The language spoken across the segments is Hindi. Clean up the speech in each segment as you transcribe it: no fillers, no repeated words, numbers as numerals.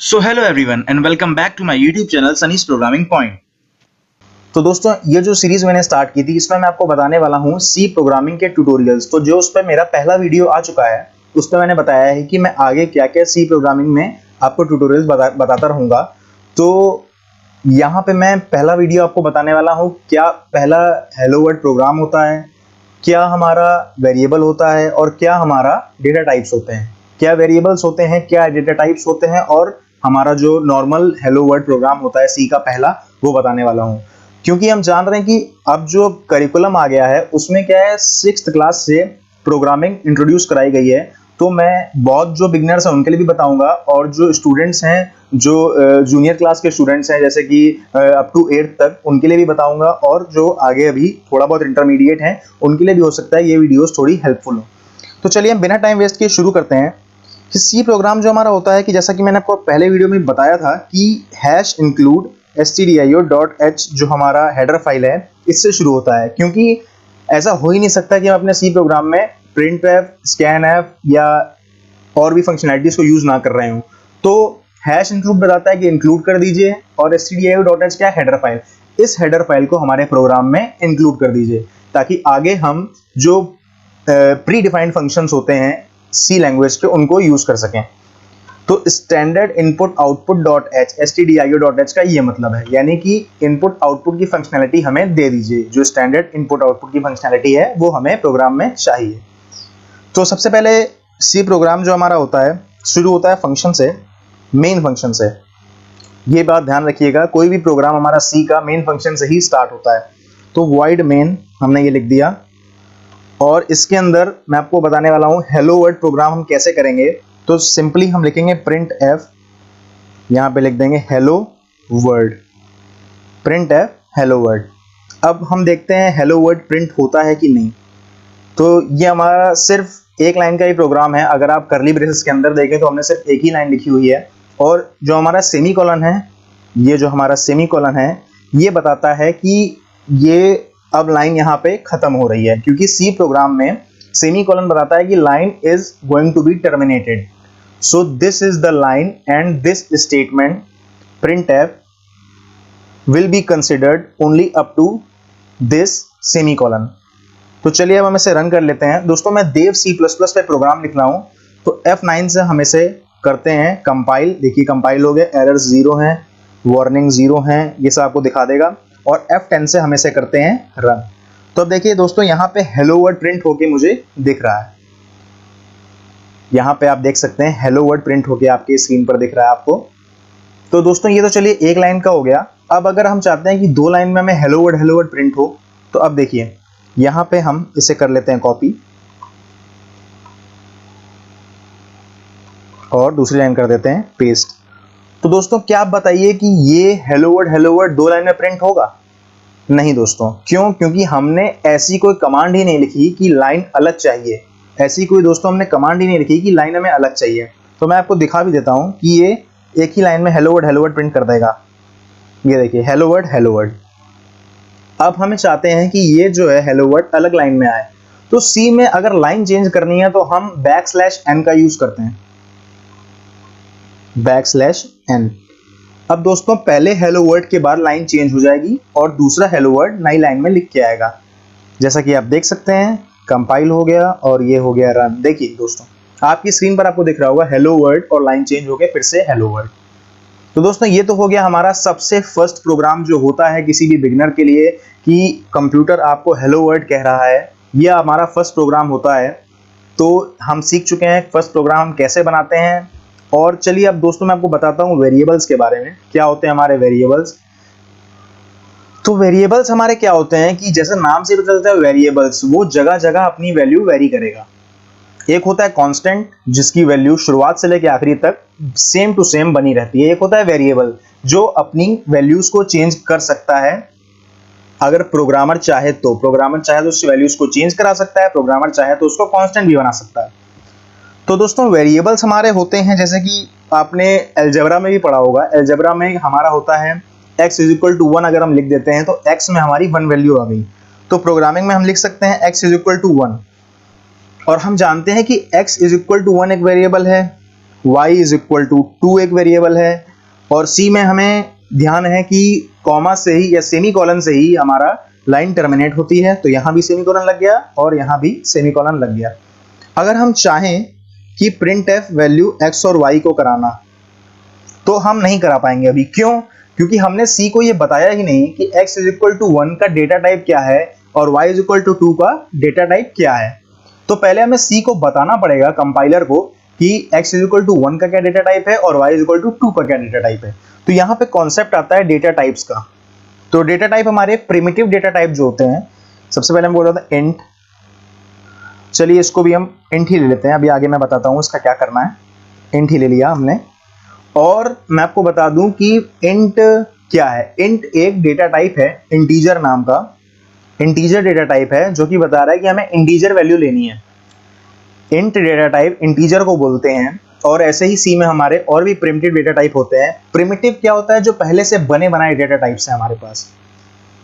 So hello everyone and welcome back to my YouTube channel Sunny's programming point. तो दोस्तों ये जो सीरीज मैंने स्टार्ट की थी इसमें मैं आपको बताने वाला हूँ सी प्रोग्रामिंग के ट्यूटोरियल्स। तो जो उस पर मेरा पहला वीडियो आ चुका है उस पर मैंने बताया है कि मैं आगे क्या क्या सी प्रोग्रामिंग में आपको ट्यूटोरियल्स बताता रहूँगा। तो यहाँ पे मैं पहला वीडियो आपको बताने वाला हूँ क्या पहला हेलो वर्ल्ड प्रोग्राम होता है, क्या हमारा वेरिएबल होता है और क्या हमारा डेटा टाइप्स होते हैं, क्या वेरिएबल्स होते हैं, क्या डेटा टाइप्स होते हैं और हमारा जो नॉर्मल हेलो वर्ल्ड प्रोग्राम होता है सी का पहला वो बताने वाला हूँ। क्योंकि हम जान रहे हैं कि अब जो करिकुलम आ गया है उसमें क्या है 6th क्लास से प्रोग्रामिंग इंट्रोड्यूस कराई गई है। तो मैं बहुत जो बिगनर्स हैं उनके लिए भी बताऊंगा और जो स्टूडेंट्स हैं जो जूनियर क्लास के स्टूडेंट्स हैं जैसे कि अप टू 8th तक उनके लिए भी बताऊंगा और जो आगे अभी थोड़ा बहुत इंटरमीडिएट हैं उनके लिए भी हो सकता है ये वीडियोस थोड़ी हेल्पफुल हो। तो चलिए हम बिना टाइम वेस्ट किए शुरू करते हैं कि सी प्रोग्राम जो हमारा होता है कि जैसा कि मैंने आपको पहले वीडियो में बताया था कि #include stdio.h जो हमारा हेडर फाइल है इससे शुरू होता है। क्योंकि ऐसा हो ही नहीं सकता कि हम अपने सी प्रोग्राम में printf, scanf या और भी फंक्शनैलिटीज को यूज ना कर रहे हो। तो #include बताता है कि इंक्लूड कर दीजिए और stdio.h क्या हेडर फाइल, इस हेडर फाइल को हमारे प्रोग्राम में इंक्लूड कर दीजिए ताकि आगे हम जो प्री डिफाइंड फंक्शंस होते हैं सी लैंग्वेज के उनको यूज कर सकें। तो standard input output dot H stdio.h का ये मतलब है, यानी कि इनपुट आउटपुट की फंक्शनैलिटी हमें दे दीजिए। जो स्टैंडर्ड इनपुट आउटपुट की फंक्शनैलिटी है वो हमें प्रोग्राम में चाहिए। तो सबसे पहले सी प्रोग्राम जो हमारा होता है शुरू होता है फंक्शन से, मेन फंक्शन से। ये बात ध्यान रखिएगा, कोई भी प्रोग्राम हमारा सी का मेन फंक्शन से ही स्टार्ट होता है। तो वॉइड मेन हमने ये लिख दिया और इसके अंदर मैं आपको बताने वाला हूँ हेलो वर्ल्ड प्रोग्राम हम कैसे करेंगे। तो सिंपली हम लिखेंगे प्रिंट एफ, यहाँ पे लिख देंगे hello world, print F hello world. अब हम देखते हैं हेलो वर्ल्ड प्रिंट होता है कि नहीं। तो ये हमारा सिर्फ एक लाइन का ही प्रोग्राम है। अगर आप करली ब्रेसेस के अंदर देखें तो हमने सिर्फ एक ही लाइन लिखी हुई है और जो हमारा सेमी कॉलन है, ये जो हमारा सेमी कॉलन है ये बताता है कि ये अब लाइन यहाँ पे खत्म हो रही है। क्योंकि सी प्रोग्राम में सेमी कॉलन बताता है कि line is going to be terminated, so this is the line end this statement printf will be considered only up to this semicolon। तो चलिए अब हम इसे रन कर लेते हैं। दोस्तों मैं देव C++ पे प्रोग्राम लिख रहा हूँ। तो F9 से हम इसे करते हैं कंपाइल। देखिए कंपाइल हो गया, एरर्स 0 हैं, वार्निंग 0 हैं, ये सब आपको दिखा देगा। और F10 से हम इसे करते हैं रन। तो अब देखिए दोस्तों यहाँ पे हेलो वर्ल्ड प्रिंट होके मुझे दिख रहा है। यहाँ पे आप देख सकते हैं हेलो वर्ल्ड प्रिंट होके आपके स्क्रीन पर दिख रहा है आपको। तो दोस्तों ये तो चलिए एक लाइन का हो गया। अब अगर हम चाहते हैं कि 2 लाइन में हमें हेलो वर्ल्ड प्रिंट हो तो अब देखिए यहाँ पे हम इसे कर लेते हैं कॉपी और दूसरी लाइन कर देते हैं पेस्ट। तो दोस्तों क्या आप बताइए कि ये हेलो वर्ल्ड 2 लाइन में प्रिंट होगा? नहीं दोस्तों। क्यों? क्योंकि हमने ऐसी कोई कमांड ही नहीं लिखी कि लाइन अलग चाहिए। ऐसी कोई दोस्तों हमने कमांड ही नहीं लिखी कि लाइन हमें अलग चाहिए। तो मैं आपको दिखा भी देता हूं कि ये एक ही लाइन में हेलो वर्ल्ड प्रिंट कर देगा। ये देखिए हेलो वर्ल्ड। अब हमें चाहते हैं कि ये जो है हेलो वर्ल्ड अलग लाइन में आए। तो सी में अगर लाइन चेंज करनी है तो हम \n का यूज करते हैं, \n। अब दोस्तों पहले हेलो वर्ल्ड के बाद लाइन चेंज हो जाएगी और दूसरा हेलो वर्ल्ड नई लाइन में लिख के आएगा। जैसा कि आप देख सकते हैं कंपाइल हो गया और ये हो गया रन। देखिए दोस्तों आपकी स्क्रीन पर आपको दिख रहा होगा हेलो वर्ल्ड और लाइन चेंज हो गया फिर से हेलो वर्ल्ड। तो दोस्तों ये तो हो गया हमारा सबसे फर्स्ट प्रोग्राम जो होता है किसी भी बिगिनर के लिए कि कंप्यूटर आपको हेलो वर्ल्ड कह रहा है, यह हमारा फर्स्ट प्रोग्राम होता है। तो हम सीख चुके हैं फर्स्ट प्रोग्राम कैसे बनाते हैं। और चलिए अब दोस्तों मैं आपको बताता हूँ वेरिएबल्स के बारे में, क्या होते हैं हमारे वेरिएबल्स। तो वेरिएबल्स हमारे क्या होते हैं कि जैसे नाम से पता चलता है वेरिएबल्स वो जगह जगह अपनी वैल्यू वेरी करेगा। एक होता है कांस्टेंट जिसकी वैल्यू शुरुआत से लेकर आखिरी तक सेम टू सेम बनी रहती है। एक होता है वेरिएबल जो अपनी वैल्यूज को चेंज कर सकता है। अगर प्रोग्रामर चाहे तो उसकी वैल्यूज को चेंज करा सकता है, प्रोग्रामर चाहे तो उसको कांस्टेंट भी बना सकता है। तो दोस्तों वेरिएबल्स हमारे होते हैं जैसे कि आपने अलजेब्रा में भी पढ़ा होगा। अलजेब्रा में हमारा होता है x = 1। अगर हम लिख देते हैं तो x में हमारी 1 वैल्यू आ गई। तो प्रोग्रामिंग में हम लिख सकते हैं x = 1 और हम जानते हैं कि x = 1 एक वेरिएबल है y इज इक्वल टू 2 एक वेरिएबल है, और c में हमें ध्यान है कि कॉमा से ही या सेमीकोलन से ही हमारा लाइन टर्मिनेट होती है, तो यहाँ भी सेमीकोलन लग गया और यहाँ भी सेमीकोलन लग गया। अगर हम चाहें कि प्रिंट एफ वैल्यू x और y को कराना, तो हम नहीं करा पाएंगे अभी। क्यों? क्योंकि हमने c को ये बताया ही नहीं कि x इज इक्वल टू 1 का डेटा टाइप क्या है और y इज इक्वल टू 2 का डेटा टाइप क्या है। तो पहले हमें c को बताना पड़ेगा कंपाइलर को कि x इज इक्वल टू 1 का क्या डेटा टाइप है और y इज इक्वल टू 2 का क्या डेटा टाइप है। तो यहाँ पे कॉन्सेप्ट आता है डेटा टाइप्स का। तो डेटा टाइप हमारे प्रिमिटिव डेटा टाइप जो होते हैं, सबसे पहले हम बोल रहे थे इंट, चलिए इसको भी हम इंट ही ले लेते हैं, अभी आगे मैं बताता हूँ इसका क्या करना है। इंट ही ले लिया हमने, और मैं आपको बता दूं कि इंट क्या है। इंट एक डेटा टाइप है इंटीजर नाम का, इंटीजर डेटा टाइप है जो कि बता रहा है कि हमें इंटीजर वैल्यू लेनी है। इंट डेटा टाइप इंटीजर को बोलते हैं, और ऐसे ही सी में हमारे और भी प्रिमिटिव डेटा टाइप होते हैं। प्रिमिटिव क्या होता है? जो पहले से बने बनाए डेटा टाइप्स हैं हमारे पास।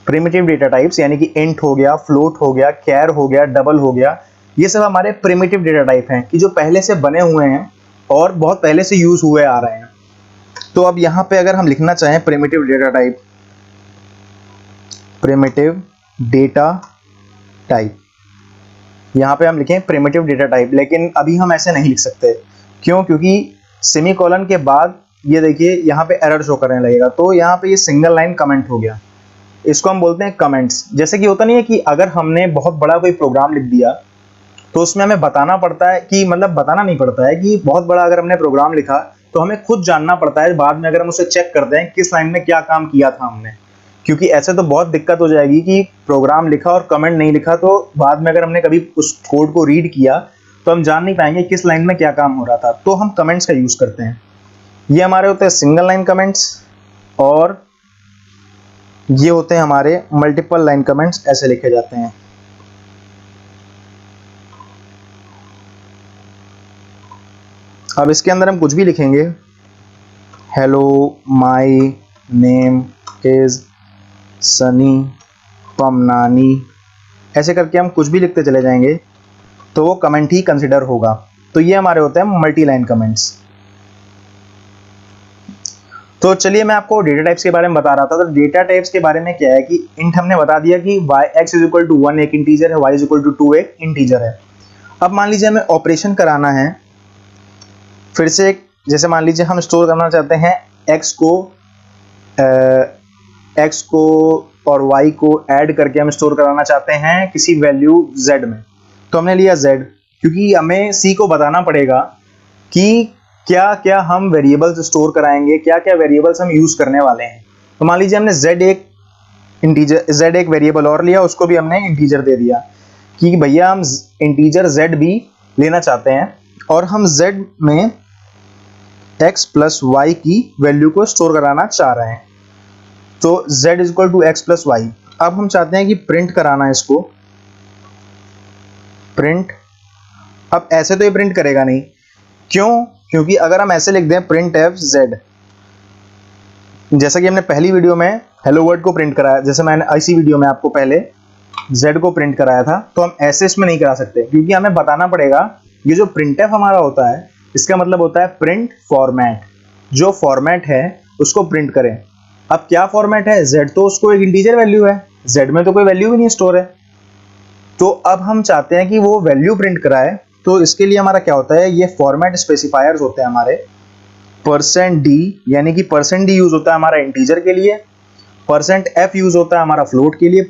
प्रिमिटिव डेटा टाइप्स यानी कि इंट हो गया, फ्लोट हो गया, कैर हो गया, डबल हो गया, ये सब हमारे प्रिमिटिव डेटा टाइप हैं कि जो पहले से बने हुए हैं और बहुत पहले से यूज हुए आ रहे हैं। तो अब यहाँ पे अगर हम लिखना चाहें primitive data type, primitive data type, यहाँ पे हम लिखें प्रिमिटिव डेटा टाइप, लेकिन अभी हम ऐसे नहीं लिख सकते। क्यों? क्योंकि सेमीकोलन के बाद ये देखिए यहाँ पे एरर शो करने लगेगा, तो यहाँ पे ये सिंगल लाइन कमेंट हो गया, इसको हम बोलते हैं कमेंट्स। जैसे कि होता नहीं है कि अगर हमने बहुत बड़ा कोई प्रोग्राम लिख दिया तो उसमें हमें बताना पड़ता है कि, मतलब बताना नहीं पड़ता है कि बहुत बड़ा अगर हमने प्रोग्राम लिखा तो हमें खुद जानना पड़ता है बाद में, अगर हम उसे चेक करते हैं किस लाइन में क्या काम किया था हमने। क्योंकि ऐसे तो बहुत दिक्कत हो जाएगी कि प्रोग्राम लिखा और कमेंट नहीं लिखा, तो बाद में अगर हमने कभी उस कोड को रीड किया तो हम जान नहीं पाएंगे किस लाइन में क्या काम हो रहा था। तो हम कमेंट्स का यूज करते हैं। ये हमारे होते हैं सिंगल लाइन कमेंट्स, और ये होते हैं हमारे मल्टीपल लाइन कमेंट्स, ऐसे लिखे जाते हैं। अब इसके अंदर हम कुछ भी लिखेंगे, hello my name is Sunny Pamnani, ऐसे करके हम कुछ भी लिखते चले जाएंगे तो वो कमेंट ही कंसिडर होगा। तो ये हमारे होते हैं मल्टी लाइन कमेंट्स। तो चलिए मैं आपको डेटा टाइप्स के बारे में बता रहा था। तो डेटा टाइप्स के बारे में क्या है कि इंट हमने बता दिया कि x इज इक्वल टू 1 एक इंटीजर है, y इज इक्वल टू 2 एक इंटीजर है। अब मान लीजिए हमें ऑपरेशन कराना है, फिर से जैसे मान लीजिए हम स्टोर करना चाहते हैं x को और y को ऐड करके हम स्टोर कराना चाहते हैं किसी वैल्यू z में। तो हमने लिया z, क्योंकि हमें c को बताना पड़ेगा कि क्या क्या हम वेरिएबल्स स्टोर कराएंगे, क्या क्या वेरिएबल्स हम यूज करने वाले हैं। तो मान लीजिए हमने z एक वेरिएबल और लिया, उसको भी हमने इंटीजर दे दिया कि भैया हम इंटीजर z भी लेना चाहते हैं और हम z में x प्लस वाई की वैल्यू को स्टोर कराना चाह रहे हैं। तो z is equal to x plus y. अब हम चाहते हैं कि प्रिंट कराना है इसको, प्रिंट। अब ऐसे तो ये प्रिंट करेगा नहीं, क्यों? क्योंकि अगर हम ऐसे लिख दें प्रिंट एफ z, जैसा कि हमने पहली वीडियो में हेलो वर्ल्ड को प्रिंट कराया, जैसे मैंने इसी वीडियो में आपको पहले z को प्रिंट कराया था, तो हम ऐसे इसमें नहीं करा सकते, क्योंकि हमें बताना पड़ेगा ये जो प्रिंट एफ हमारा होता है इसका मतलब होता है प्रिंट फॉर्मेट। जो फॉर्मेट है उसको प्रिंट करें। अब क्या फॉर्मेट है? z तो उसको एक इंटीजर वैल्यू है, z में तो कोई वैल्यू भी नहीं स्टोर है। तो अब हम चाहते हैं कि वो वैल्यू प्रिंट कराए, तो इसके लिए हमारा क्या होता है, ये फॉर्मेट स्पेसिफायर्स होते हैं हमारे। %d यानी कि %d यूज होता है हमारा इंटीजर के लिए, %f यूज होता है हमारा फ्लोट के लिए,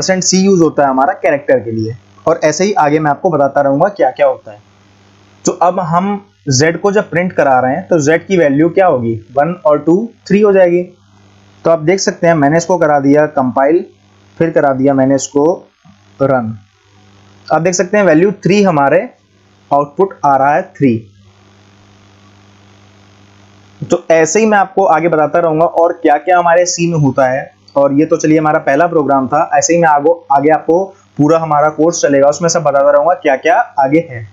%c यूज होता है हमारा कैरेक्टर के लिए, और ऐसे ही आगे मैं आपको बताता रहूंगा क्या क्या होता है। तो अब हम z को जब प्रिंट करा रहे हैं तो z की वैल्यू क्या होगी, 1 और 2 3 हो जाएगी। तो आप देख सकते हैं मैंने इसको करा दिया कंपाइल, फिर करा दिया मैंने इसको रन। आप देख सकते हैं वैल्यू 3 हमारे आउटपुट आ रहा है 3। तो ऐसे ही मैं आपको आगे बताता रहूंगा और क्या क्या हमारे सी में होता है। और ये तो चलिए हमारा पहला प्रोग्राम था, ऐसे ही मैं आगे आपको पूरा हमारा कोर्स चलेगा, उसमें सब बताता रहूंगा क्या क्या आगे है।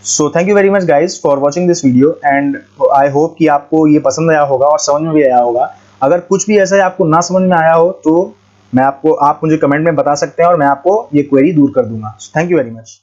So thank you very much guys for watching this video, and I hope कि आपको ये पसंद आया होगा और समझ में भी आया होगा। अगर कुछ भी ऐसा है आपको ना समझ में आया हो तो आप मुझे कमेंट में बता सकते हैं और मैं आपको ये क्वेरी दूर कर दूंगा। Thank you very much.